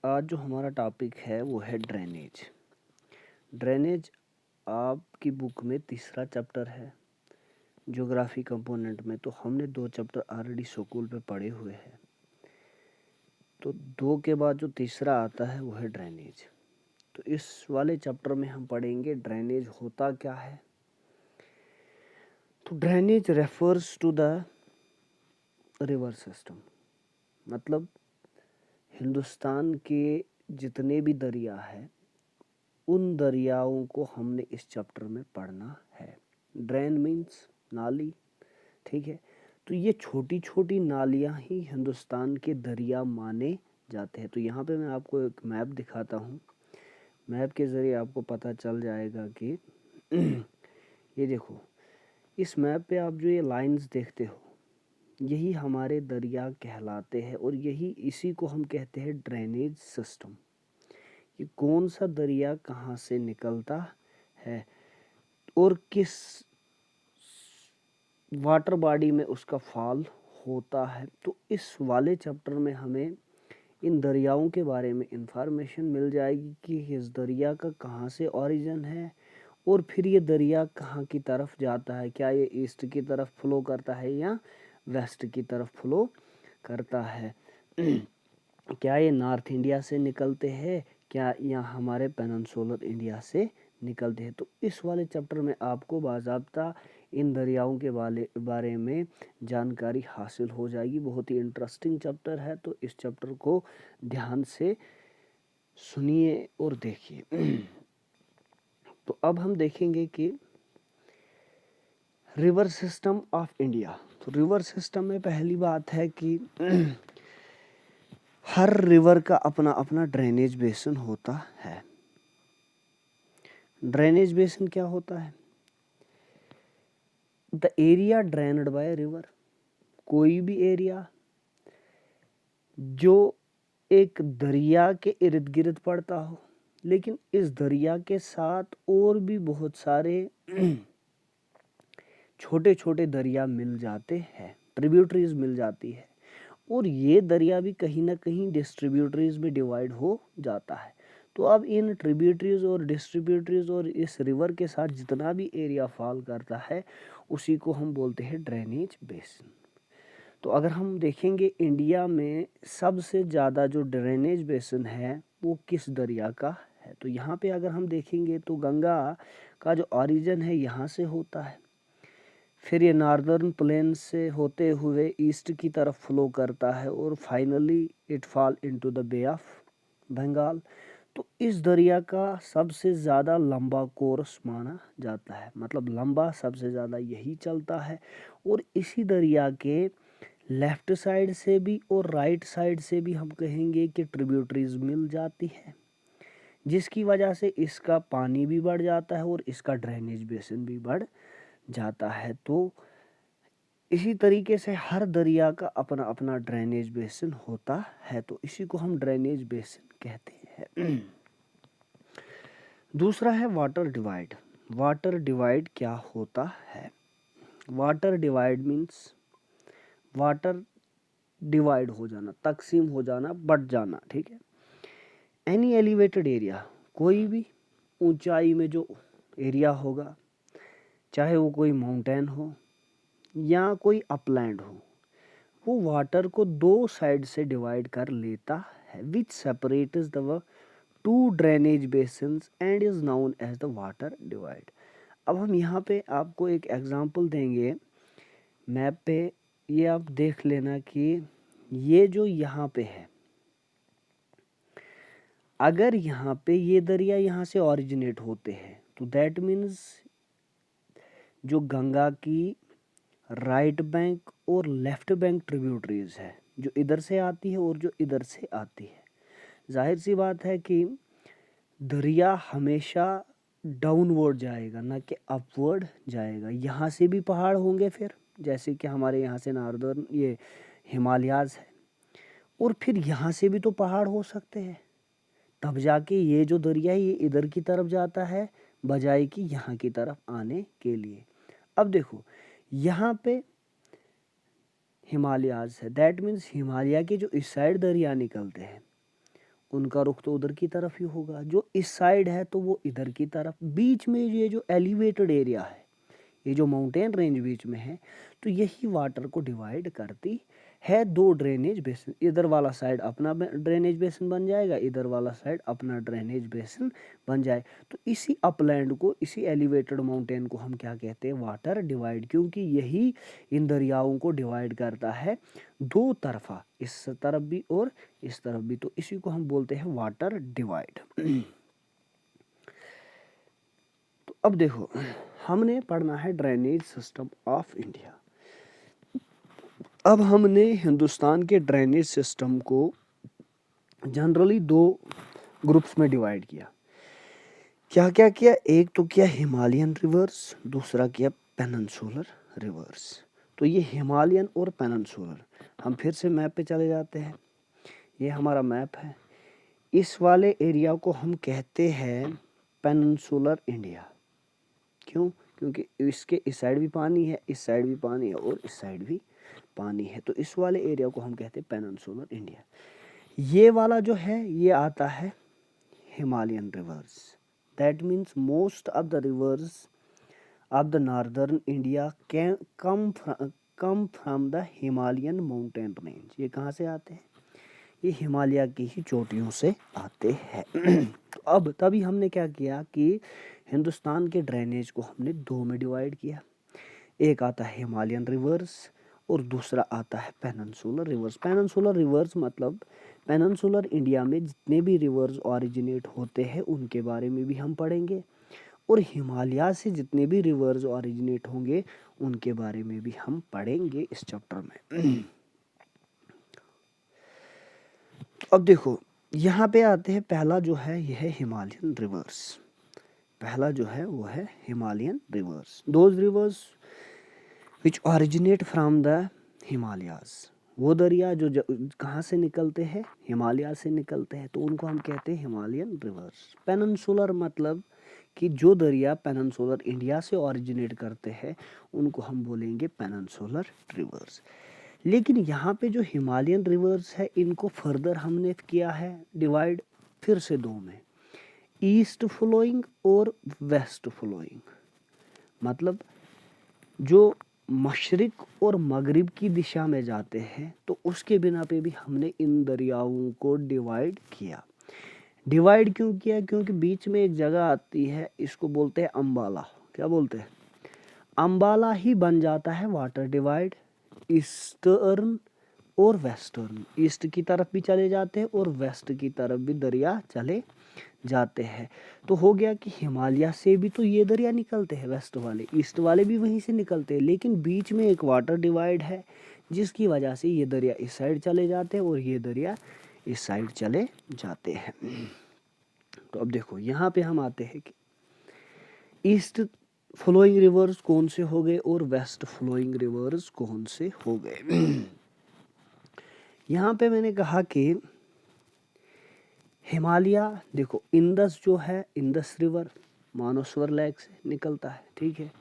आज जो हमारा टॉपिक है वो है ड्रेनेज। ड्रेनेज आपकी बुक में तीसरा चैप्टर है ज्योग्राफी कंपोनेंट में। तो हमने 2 चैप्टर ऑलरेडी स्कूल पे पढ़े हुए हैं। तो 2 के बाद जो तीसरा आता है वो है ड्रेनेज। तो इस वाले चैप्टर में हम पढ़ेंगे ड्रेनेज होता क्या है। तो drainage refers to the river system, मतलब हिंदुस्तान के जितने भी दरिया हैं उन दरियाओं को हमने इस चैप्टर में पढ़ना है। ड्रेन मीन्स नाली, ठीक है। तो ये छोटी छोटी नालियाँ ही हिंदुस्तान के दरिया माने जाते हैं। तो यहाँ पे मैं आपको एक मैप दिखाता हूँ। मैप के ज़रिए आपको पता चल जाएगा कि ये देखो, इस मैप पे आप जो ये लाइंस देखते हो यही हमारे दरिया कहलाते हैं और यही इसी को हम कहते हैं ड्रेनेज सिस्टम। कि कौन सा दरिया कहाँ से निकलता है और किस वाटर बॉडी में उसका फॉल होता है। तो इस वाले चैप्टर में हमें इन दरियाओं के बारे में इंफॉर्मेशन मिल जाएगी कि इस दरिया का कहाँ से ओरिजिन है और फिर ये दरिया कहाँ की तरफ जाता है। क्या ये ईस्ट की तरफ फ्लो करता है या वेस्ट की तरफ फ्लो करता है। क्या ये नॉर्थ इंडिया से निकलते हैं, क्या या हमारे पेनिनसुलर इंडिया से निकलते हैं। तो इस वाले चैप्टर में आपको बाज़ाब्ता इन दरियाओं के बारे में जानकारी हासिल हो जाएगी। बहुत ही इंटरेस्टिंग चैप्टर है, तो इस चैप्टर को ध्यान से सुनिए और देखिए। तो अब हम देखेंगे कि रिवर सिस्टम ऑफ इंडिया। तो रिवर सिस्टम में पहली बात है कि हर रिवर का अपना अपना ड्रेनेज बेसिन होता है। ड्रेनेज बेसिन क्या होता है? The area drained by river, कोई भी एरिया जो एक दरिया के इर्द गिर्द पड़ता हो, लेकिन इस दरिया के साथ और भी बहुत सारे छोटे छोटे दरिया मिल जाते हैं, ट्रिब्यूटरीज मिल जाती है और ये दरिया भी कहीं ना कहीं डिस्ट्रीब्यूटरीज में डिवाइड हो जाता है। तो अब इन ट्रिब्यूटरीज और डिस्ट्रीब्यूटरीज और इस रिवर के साथ जितना भी एरिया फॉल करता है उसी को हम बोलते हैं ड्रेनेज बेसिन। तो अगर हम देखेंगे इंडिया में सबसे ज़्यादा जो ड्रेनेज बेसिन है वो किस दरिया का है, तो यहाँ पे अगर हम देखेंगे तो गंगा का जो ओरिजिन है यहाँ से होता है। फिर ये नॉर्दर्न प्लेन से होते हुए ईस्ट की तरफ फ्लो करता है और finally it fall into the Bay of Bengal. तो इस दरिया का सबसे ज़्यादा लंबा कोर्स माना जाता है, मतलब लंबा सबसे ज़्यादा यही चलता है। और इसी दरिया के लेफ़्ट साइड से भी और राइट साइड से भी हम कहेंगे कि ट्रिब्यूटरीज मिल जाती है, जिसकी वजह से इसका पानी भी बढ़ जाता है और इसका ड्रेनेज बेसिन भी बढ़ जाता है। तो इसी तरीके से हर दरिया का अपना अपना ड्रेनेज बेसिन होता है, तो इसी को हम ड्रेनेज बेसिन कहते हैं। दूसरा है वाटर डिवाइड। वाटर डिवाइड क्या होता है? Water divide means water divide हो जाना, तकसीम हो जाना, बढ़ जाना, ठीक है। एनी एलिवेटेड एरिया, कोई भी ऊंचाई में जो एरिया होगा, चाहे वो कोई माउंटेन हो या कोई अपलैंड हो, वो वाटर को 2 साइड से डिवाइड कर लेता है, which separates the 2 drainage basins and is known as the water divide. अब हम यहाँ पे आपको एक एग्जांपल देंगे मैप पे, ये आप देख लेना कि ये जो यहाँ पे है, अगर यहाँ पे ये दरिया यहाँ से ओरिजिनेट होते हैं तो दैट मीन्स जो गंगा की राइट बैंक और लेफ्ट बैंक ट्रिब्यूटरीज है जो इधर से आती है और जो इधर से आती है, जाहिर सी बात है कि दरिया हमेशा डाउनवर्ड जाएगा ना कि अपवर्ड जाएगा। यहाँ से भी पहाड़ होंगे, फिर जैसे कि हमारे यहाँ से नॉर्दर्न ये हिमालयाज़ है, और फिर यहाँ से भी तो पहाड़ हो सकते हैं, तब जाके ये जो दरिया है ये इधर की तरफ जाता है बजाय कि यहाँ की तरफ आने के लिए। अब देखो यहाँ पे हिमालयाज़ है, दैट मीन्स हिमालय के जो इस साइड दरिया निकलते हैं उनका रुख तो उधर की तरफ ही होगा। जो इस साइड है तो वो इधर की तरफ। बीच में ये जो एलिवेटेड एरिया है, ये जो माउंटेन रेंज बीच में है, तो यही वाटर को डिवाइड करती है दो ड्रेनेज बेसिन। इधर वाला साइड अपना ड्रेनेज बेसिन बन जाएगा, इधर वाला साइड अपना ड्रेनेज बेसिन बन जाए। तो इसी अपलैंड को, इसी एलिवेटेड माउंटेन को हम क्या कहते हैं, वाटर डिवाइड, क्योंकि यही इन दरियाओं को डिवाइड करता है दो तरफा, इस तरफ भी और इस तरफ भी। तो इसी को हम बोलते हैं वाटर डिवाइड। तो अब देखो, हमने पढ़ना है ड्रेनेज सिस्टम ऑफ इंडिया। अब हमने हिंदुस्तान के ड्रेनेज सिस्टम को जनरली दो ग्रुप्स में डिवाइड किया। क्या क्या किया? एक तो किया हिमालयन रिवर्स, दूसरा किया पेनिनसुलर रिवर्स। तो ये हिमालयन और पेनिनसुलर, हम फिर से मैप पे चले जाते हैं। ये हमारा मैप है। इस वाले एरिया को हम कहते हैं पेनिनसुलर इंडिया। क्यों? क्योंकि इसके इस साइड भी पानी है, इस साइड भी पानी है और इस साइड भी पानी है। तो इस वाले एरिया को हम कहते हैं पेनिनसुलर इंडिया। ये वाला जो है ये आता है Himalayan reverse. That means most of the reverse of the northern India can come from the Himalayan mountain range. ये कहाँ से आते हैं? ये हिमालय की ही चोटियों से आते हैं। तो अब तभी हमने क्या किया कि हिंदुस्तान के ड्रेनेज को हमने दो में डिवाइड किया। एक आता है हिमालयन रिवर्स और दूसरा आता है पेनिनसुलर रिवर्स। पेनिनसुलर रिवर्स मतलब पेनिनसुलर इंडिया में जितने भी रिवर्स ओरिजिनेट होते हैं उनके बारे में भी हम पढ़ेंगे, और हिमालय से जितने भी रिवर्स ओरिजिनेट होंगे उनके बारे में भी हम पढ़ेंगे इस चैप्टर में। अब देखो, यहाँ पे आते हैं, पहला जो है यह है हिमालयन रिवर्स। पहला जो है वो है Himalayan reverse. Those reverse which originate from the Himalayas. वो दरिया जो कहाँ से निकलते हैं? हिमालय से निकलते हैं, तो उनको हम कहते हैं हिमालयन रिवर्स। पेनिनसुलर मतलब कि जो दरिया पेनिनसुलर इंडिया से ओरिजिनेट करते हैं उनको हम बोलेंगे पेनिनसुलर रिवर्स। लेकिन यहाँ पे जो हिमालयन रिवर्स है इनको फर्दर हमने किया है डिवाइड फिर से दो में, ईस्ट फ्लोइंग और वेस्ट फ्लोइंग। मतलब जो मशरिक और मगरिब की दिशा में जाते हैं तो उसके बिना पे भी हमने इन दरियाओं को डिवाइड किया। डिवाइड क्यों किया? क्योंकि बीच में एक जगह आती है, इसको बोलते हैं अम्बाला। क्या बोलते हैं? अम्बाला ही बन जाता है वाटर डिवाइड, ईस्टर्न और वेस्टर्न। ईस्ट की तरफ भी चले जाते हैं और वेस्ट की तरफ भी दरिया चले जाते हैं। तो हो गया कि हिमालय से भी तो ये दरिया निकलते हैं, वेस्ट वाले, ईस्ट वाले भी वहीं से निकलते हैं, लेकिन बीच में एक वाटर डिवाइड है जिसकी वजह से ये दरिया इस साइड चले जाते हैं और ये दरिया इस साइड चले जाते हैं। तो अब देखो यहाँ पे हम आते हैं कि ईस्ट फ्लोइंग रिवर्स कौन से हो गए और वेस्ट फ्लोइंग रिवर्स कौन से हो गए। यहाँ पे मैंने कहा कि हिमालय, देखो इंदस जो है, इंदस रिवर मानसवर लेक से निकलता है, ठीक है,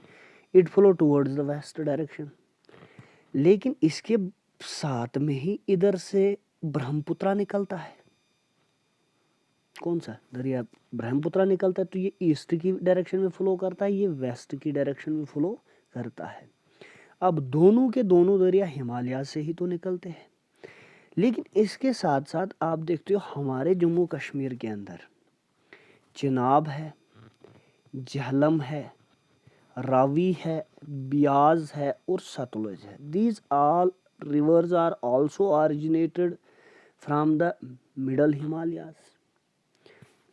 it flow towards the west direction. लेकिन इसके साथ में ही इधर से ब्रह्मपुत्र निकलता है। कौन सा दरिया? ब्रह्मपुत्र निकलता है, तो ये ईस्ट की डायरेक्शन में फ्लो करता है, ये वेस्ट की डायरेक्शन में फ्लो करता है। अब दोनों के दोनों दरिया हिमालय से ही तो निकलते हैं, लेकिन इसके साथ साथ आप देखते हो हमारे जम्मू कश्मीर के अंदर चिनाब है, झेलम है, रावी है, ब्यास है और सतलुज है। These all rivers are also originated from the middle Himalayas,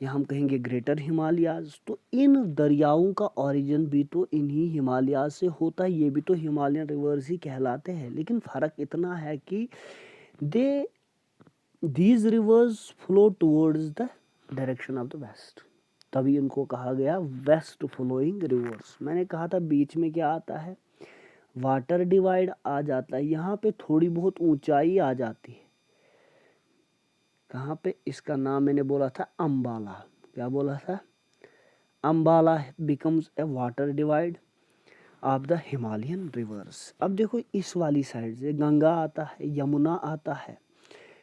या हम कहेंगे ग्रेटर हिमालयाज। तो इन दरियाओं का ओरिजिन भी तो इन्हीं हिमालयाज से होता है, ये भी तो हिमालयन रिवर्स ही कहलाते हैं। लेकिन फ़र्क इतना है कि these rivers flow towards the direction of the west, तभी इनको कहा गया वेस्ट फ्लोइंग रिवर्स। मैंने कहा था बीच में क्या आता है? वाटर डिवाइड आ जाता है। यहाँ पे थोड़ी बहुत ऊंचाई आ जाती है। कहाँ पे? इसका नाम मैंने बोला था अम्बाला। क्या बोला था? Ambala becomes a water divide of the Himalayan reverse. अब देखो इस वाली साइड से गंगा आता है, यमुना आता है,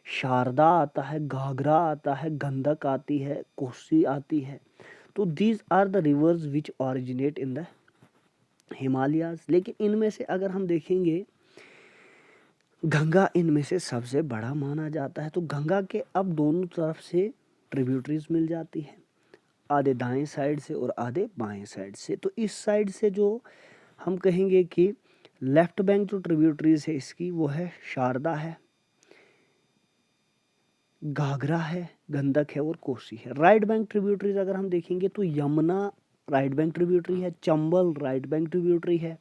शारदा आता है, घाघरा आता है, गंडक आती है, कोसी आती है। तो these are the rivers which originate in the Himalayas. लेकिन इनमें से अगर हम देखेंगे, गंगा इनमें से सबसे बड़ा माना जाता है। तो गंगा के अब दोनों तरफ से ट्रिब्यूटरीज मिल जाती हैं, आधे दाएं साइड से और आधे बाएं साइड से। तो इस साइड से जो हम कहेंगे कि लेफ्ट बैंक जो ट्रिब्यूटरीज है इसकी, वो है शारदा है, घाघरा है, गंडक है और कोसी है। राइट बैंक ट्रिब्यूटरीज अगर हम देखेंगे तो यमुना राइट बैंक ट्रिब्यूटरी है, चंबल राइट बैंक ट्रिब्यूटरी है,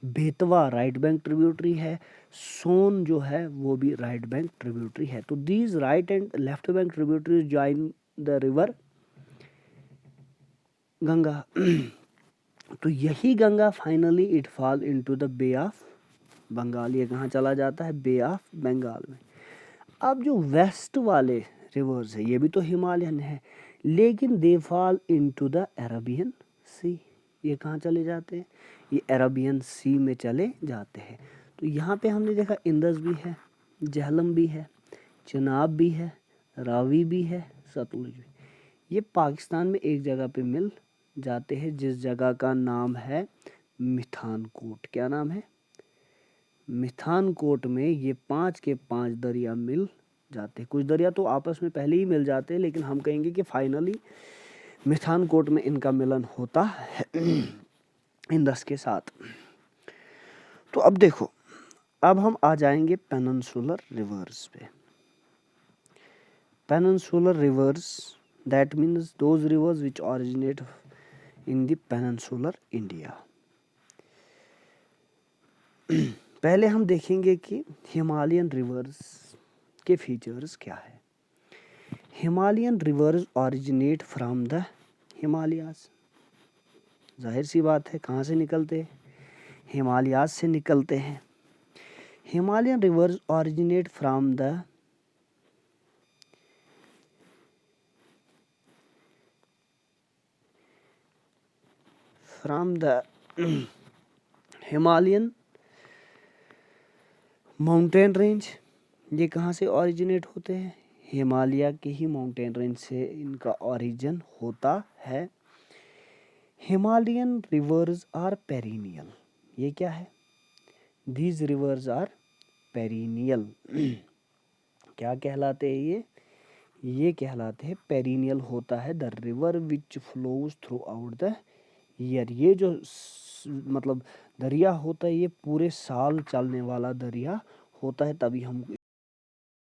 बेतवा राइट बैंक ट्रिब्यूटरी है, सोन जो है वो भी राइट बैंक ट्रिब्यूटरी है। तो these right and left bank tributaries join the river Ganga. तो यही Ganga finally it fall into the Bay of Bengal. ये कहाँ चला जाता है? बे ऑफ बंगाल में। अब जो वेस्ट वाले रिवर्स है ये भी तो हिमालयन है, लेकिन they fall into the Arabian Sea. ये कहाँ चले जाते हैं? ये अरेबियन सी में चले जाते हैं। तो यहाँ पे हमने देखा इंदस भी है, झेलम भी है, चिनाब भी है, रावी भी है, सतलुज भी। ये पाकिस्तान में एक जगह पे मिल जाते हैं जिस जगह का नाम है मिठानकोट। क्या नाम है? मिठानकोट में ये 5 के 5 दरिया मिल जाते हैं। कुछ दरिया तो आपस में पहले ही मिल जाते हैं, लेकिन हम कहेंगे कि फाइनली मिठानकोट में इनका मिलन होता है इंदस के साथ। तो अब देखो, अब हम आ जाएंगे पेनिनसुलर रिवर्स पे। Peninsular reverse that means those reverse which originate in the peninsular India. पहले हम देखेंगे कि हिमालयन रिवर्स के फीचर्स क्या है। Himalayan reverse originate from the Himalayas. जाहिर सी बात है, कहाँ से निकलते हैं? हिमालयाज से निकलते हैं। Himalayan reverse originate from the Himalayan mountain range. ये कहाँ से ऑरिजिनेट होते हैं? हिमालय के ही माउंटेन रेंज से इनका ऑरिजिन होता है। Himalayan rivers are perennial. ये क्या है? These rivers are perennial. क्या कहलाते हैं ये? ये कहलाते हैं पेरिनियल होता है the river which flows through out the year. ये जो मतलब दरिया होता है ये पूरे साल चलने वाला दरिया होता है, तभी हम